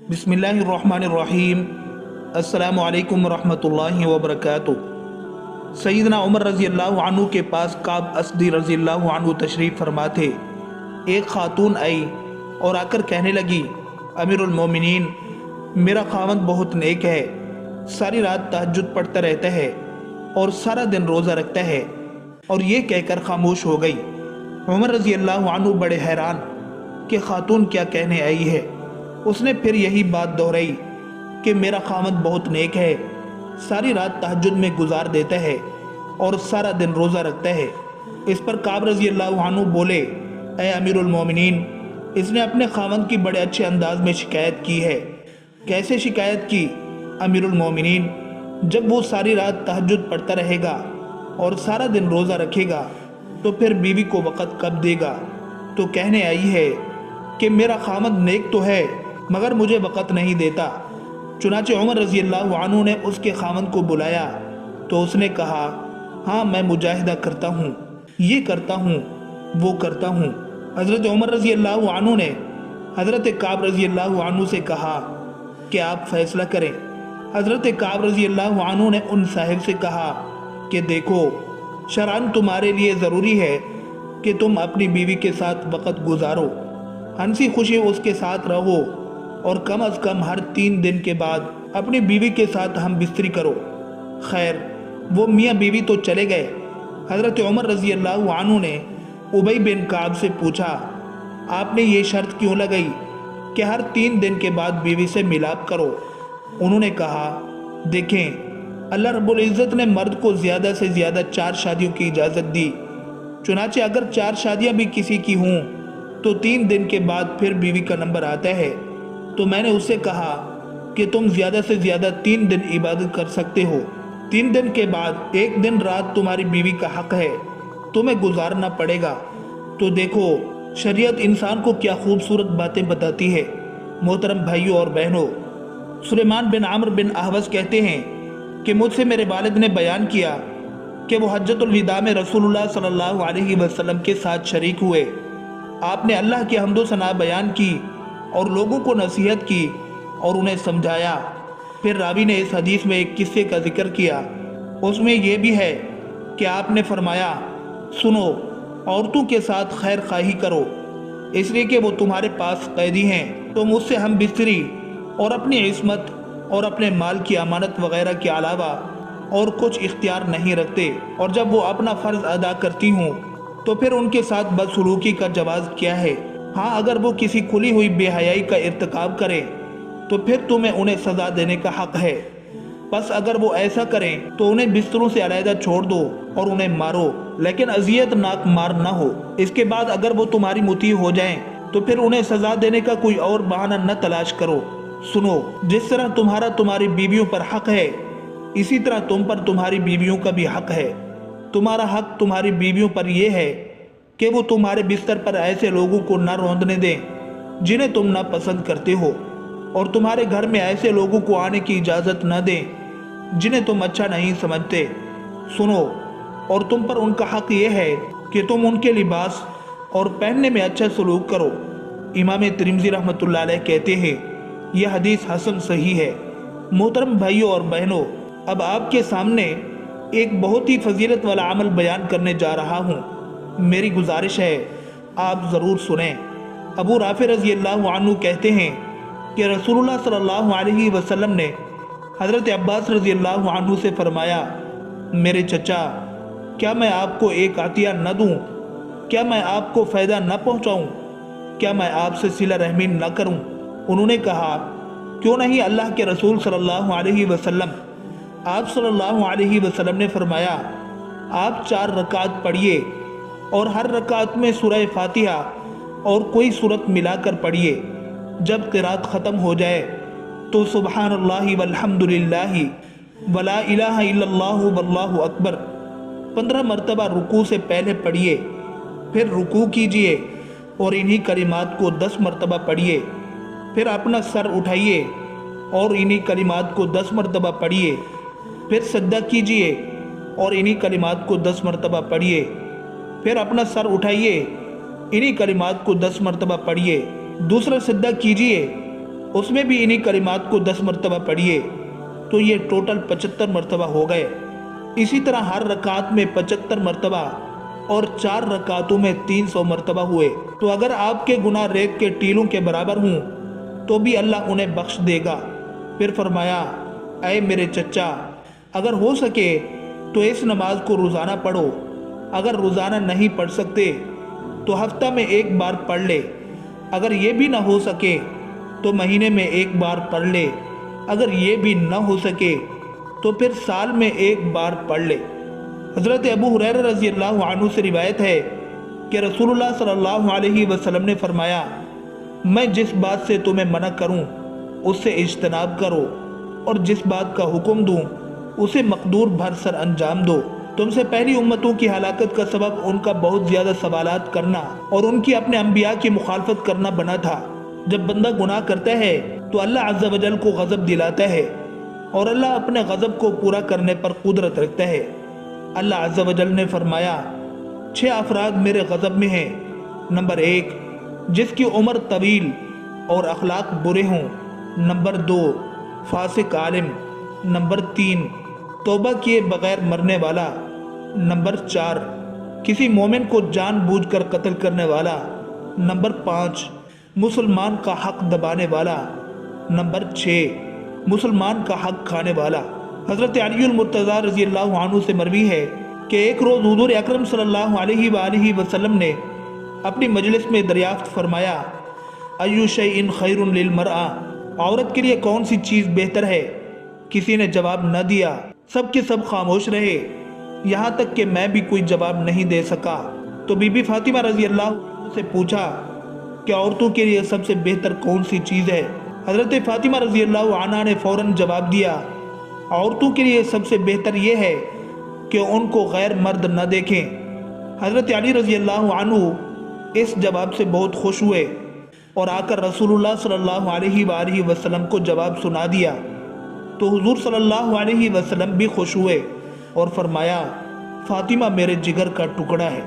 बिस्मिल्लाहिर्रहमानिर्रहीम। अस्सलामु अलैकुम वरहमतुल्लाहि वबरकातुहू। सैयदना उमर रज़ी अल्लाह अन्हु के पास काब असदी रज़ी अल्लाह अन्हु तशरीफ़ फरमा थे। एक खातून आई और आकर कहने लगी, अमीरुल मोमिनीन, मेरा खावंद बहुत नेक है, सारी रात तहज्जुद पढ़ता रहता है और सारा दिन रोज़ा रखता है। और ये कहकर खामोश हो गई। उमर रज़ी अल्लाह अन्हु बड़े हैरान कि खातून क्या कहने आई है। उसने फिर यही बात दोहराई कि मेरा खामद बहुत नेक है, सारी रात तहज्जुद में गुजार देता है और सारा दिन रोज़ा रखता है। इस पर काब रज़ी अल्लाह अन्हु बोले, ऐ अमीरुल मोमिनीन, इसने अपने खामद की बड़े अच्छे अंदाज में शिकायत की है। कैसे शिकायत की? अमीरुल मोमिनीन, जब वो सारी रात तहज्जुद पढ़ता रहेगा और सारा दिन रोज़ा रखेगा तो फिर बीवी को वक़्त कब देगा? तो कहने आई है कि मेरा खामद नेक तो है मगर मुझे वक़्त नहीं देता। चुनाचे उमर रज़ी अल्लाह अन्हु ने उसके खामद को बुलाया तो उसने कहा, हाँ, मैं मुजाहिदा करता हूँ, ये करता हूँ, वो करता हूँ। हज़रत उमर रज़ी अल्लाह अन्हु ने हज़रत काब रज़ी अल्लाह अन्हु से कहा कि आप फैसला करें। हज़रत काब रज़ी अल्लाह अन्हु ने उन साहिब से कहा कि देखो, शरअन तुम्हारे लिए ज़रूरी है कि तुम अपनी बीवी के साथ वक़्त गुजारो, हंसी खुशी उसके साथ रहो और कम अज़ कम हर 3 दिन के बाद अपनी बीवी के साथ हम बिस्तरी करो। खैर, वो मियाँ बीवी तो चले गए। हज़रत उमर रज़ी अल्लाह अन्हु ने उबई बिन काब से पूछा, आपने ये शर्त क्यों लगाई कि हर 3 दिन के बाद बीवी से मिलाप करो? उन्होंने कहा, देखें, अल्लाह रब्बुल इज़्ज़त ने मर्द को ज़्यादा से ज़्यादा 4 शादियों की इजाज़त दी। चुनाचे अगर 4 शादियाँ भी किसी की हों तो 3 दिन के बाद फिर बीवी का नंबर आता है। तो मैंने उससे कहा कि तुम ज़्यादा से ज़्यादा 3 दिन इबादत कर सकते हो। 3 दिन के बाद एक दिन रात तुम्हारी बीवी का हक़ है, तुम्हें गुजारना पड़ेगा। तो देखो, शरीयत इंसान को क्या खूबसूरत बातें बताती है। मोहतरम भाइयों और बहनों, सुलेमान बिन आमर बिन अहवस कहते हैं कि मुझसे मेरे वालिद ने बयान किया कि वो हज्जतुल विदा में रसूलुल्लाह सल्लल्लाहु अलैहि वसल्लम के साथ शरीक हुए। आपने अल्लाह की हम्दो सना बयान की और लोगों को नसीहत की और उन्हें समझाया। फिर रावी ने इस हदीस में एक किस्से का जिक्र किया। उसमें यह भी है कि आपने फरमाया, सुनो, औरतों के साथ खैर खाही करो, इसलिए कि वो तुम्हारे पास कैदी हैं। तुम उससे हम बिस्तरी और अपनी इस्मत और अपने माल की अमानत वगैरह के अलावा और कुछ इख्तियार नहीं रखते। और जब वो अपना फ़र्ज़ अदा करती हूँ तो फिर उनके साथ बदसलूकी का जवाज़ क्या है? हाँ, अगर वो किसी खुली हुई बेहयाई का इर्तिकाब करें तो फिर तुम्हें उन्हें सज़ा देने का हक़ है। बस अगर वो ऐसा करें तो उन्हें बिस्तरों से अलहदा छोड़ दो और उन्हें मारो, लेकिन अज़ियतनाक मार ना हो। इसके बाद अगर वो तुम्हारी मुती हो जाएं तो फिर उन्हें सज़ा देने का कोई और बहाना न तलाश करो। सुनो, जिस तरह तुम्हारा तुम्हारी बीवियों पर हक़ है, इसी तरह तुम पर तुम्हारी बीवियों का भी हक़ है। तुम्हारा हक़ तुम्हारी बीवियों पर यह है कि वो तुम्हारे बिस्तर पर ऐसे लोगों को न रौंदने दें जिन्हें तुम ना पसंद करते हो, और तुम्हारे घर में ऐसे लोगों को आने की इजाज़त न दें जिन्हें तुम अच्छा नहीं समझते। सुनो, और तुम पर उनका हक़ यह है कि तुम उनके लिबास और पहनने में अच्छा सलूक करो। इमाम तिरमिज़ी रहमतुल्लाह अलैह कहते हैं, यह हदीस हसन सही है। मोहतरम भाइयों और बहनों, अब आपके सामने एक बहुत ही फजीलत वाला अमल बयान करने जा रहा हूँ। मेरी गुजारिश है आप ज़रूर सुनें। अबू राफ़ी रज़ी अल्लाह अन्हु कहते हैं कि रसूलुल्लाह सल्लल्लाहु अलैहि वसल्लम ने हज़रत अब्बास रज़ी अल्लाह अन्हु से फरमाया, मेरे चचा, क्या मैं आपको एक अतिया न दूँ? क्या मैं आपको फ़ायदा न पहुँचाऊँ? क्या मैं आपसे सिला रहमी न करूँ? उन्होंने कहा, क्यों नहीं अल्लाह के रसूल सल्लल्लाहु अलैहि वसल्लम। आप सल्लल्लाहु अलैहि वसल्लम ने फरमाया, आप 4 रकात पढ़िए और हर रकात में सूरह फातिहा और कोई सूरत मिलाकर पढ़िए। जब क़िरात ख़त्म हो जाए तो सुब्हानल्लाहि वल्हम्दुलिल्लाहि वला इलाहा इल्लल्लाहु वल्लाहु अकबर 15 मरतबा रुकू से पहले पढ़िए। फिर रुकू कीजिए और इन्हीं कलिमात को 10 मरतबा पढ़िए। फिर अपना सर उठाइए और इन्हीं कलिमात को 10 मरतबा पढ़िए। फिर सजदा कीजिए और इन्हीं कलिमात को 10 मरतबा पढ़िए। फिर अपना सर उठाइए, इन्हीं कलिमात को 10 मरतबा पढ़िए। दूसरा सजदा कीजिए اس میں بھی انہی کلمات کو 10 مرتبہ پڑھیے تو یہ ٹوٹل 75 مرتبہ ہو گئے۔ اسی طرح ہر رکعت میں 75 مرتبہ اور 4 رکعتوں میں 300 مرتبہ ہوئے تو اگر آپ کے گناہ ریت کے ٹیلوں کے برابر ہوں تو بھی اللہ انہیں بخش دے گا۔ پھر فرمایا، اے میرے چچا، اگر ہو سکے تو اس نماز کو روزانہ پڑھو، اگر روزانہ نہیں پڑھ سکتے تو ہفتہ میں 1 بار پڑھ لے، اگر یہ بھی نہ ہو سکے تو مہینے میں 1 بار پڑھ لے، اگر یہ بھی نہ ہو سکے تو پھر سال میں 1 بار پڑھ لے۔ حضرت ابو ہریرہ رضی اللہ عنہ سے روایت ہے کہ رسول اللہ صلی اللہ علیہ وسلم نے فرمایا، میں جس بات سے تمہیں منع کروں اس سے اجتناب کرو، اور جس بات کا حکم دوں اسے مقدور بھر سر انجام دو۔ تم سے پہلی امتوں کی ہلاکت کا سبب ان کا بہت زیادہ سوالات کرنا اور ان کی اپنے انبیاء کی مخالفت کرنا بنا تھا۔ جب بندہ گناہ کرتا ہے تو اللہ عز و جل کو غضب دلاتا ہے، اور اللہ اپنے غضب کو پورا کرنے پر قدرت رکھتا ہے۔ اللہ عز و جل نے فرمایا، 6 افراد میرے غضب میں ہیں۔ نمبر 1، جس کی عمر طویل اور اخلاق برے ہوں۔ نمبر 2، فاسق عالم۔ نمبر 3، توبہ کیے بغیر مرنے والا۔ نمبر 4، کسی مومن کو جان بوجھ کر قتل کرنے والا۔ نمبر 5، مسلمان کا حق دبانے والا۔ نمبر 6، مسلمان کا حق کھانے والا۔ حضرت علی المرتضیٰ رضی اللہ عنہ سے مروی ہے کہ ایک روز حضور اکرم صلی اللہ علیہ وآلہ وسلم نے اپنی مجلس میں دریافت فرمایا، ایو شیء خیر للمرأة، عورت کے لیے کون سی چیز بہتر ہے؟ کسی نے جواب نہ دیا، سب کے سب خاموش رہے، یہاں تک کہ میں بھی کوئی جواب نہیں دے سکا تو بی بی فاطمہ رضی اللہ عنہ سے پوچھا کہ عورتوں کے لیے سب سے بہتر کون سی چیز ہے؟ حضرت فاطمہ رضی اللہ عنہ نے فوراً جواب دیا، عورتوں کے لیے سب سے بہتر یہ ہے کہ ان کو غیر مرد نہ دیکھیں۔ حضرت علی رضی اللہ عنہ اس جواب سے بہت خوش ہوئے اور آ کر رسول اللہ صلی اللہ علیہ وآلہ وسلم کو جواب سنا دیا تو حضور صلی اللہ علیہ وسلم بھی خوش ہوئے اور فرمایا، فاطمہ میرے جگر کا ٹکڑا ہے۔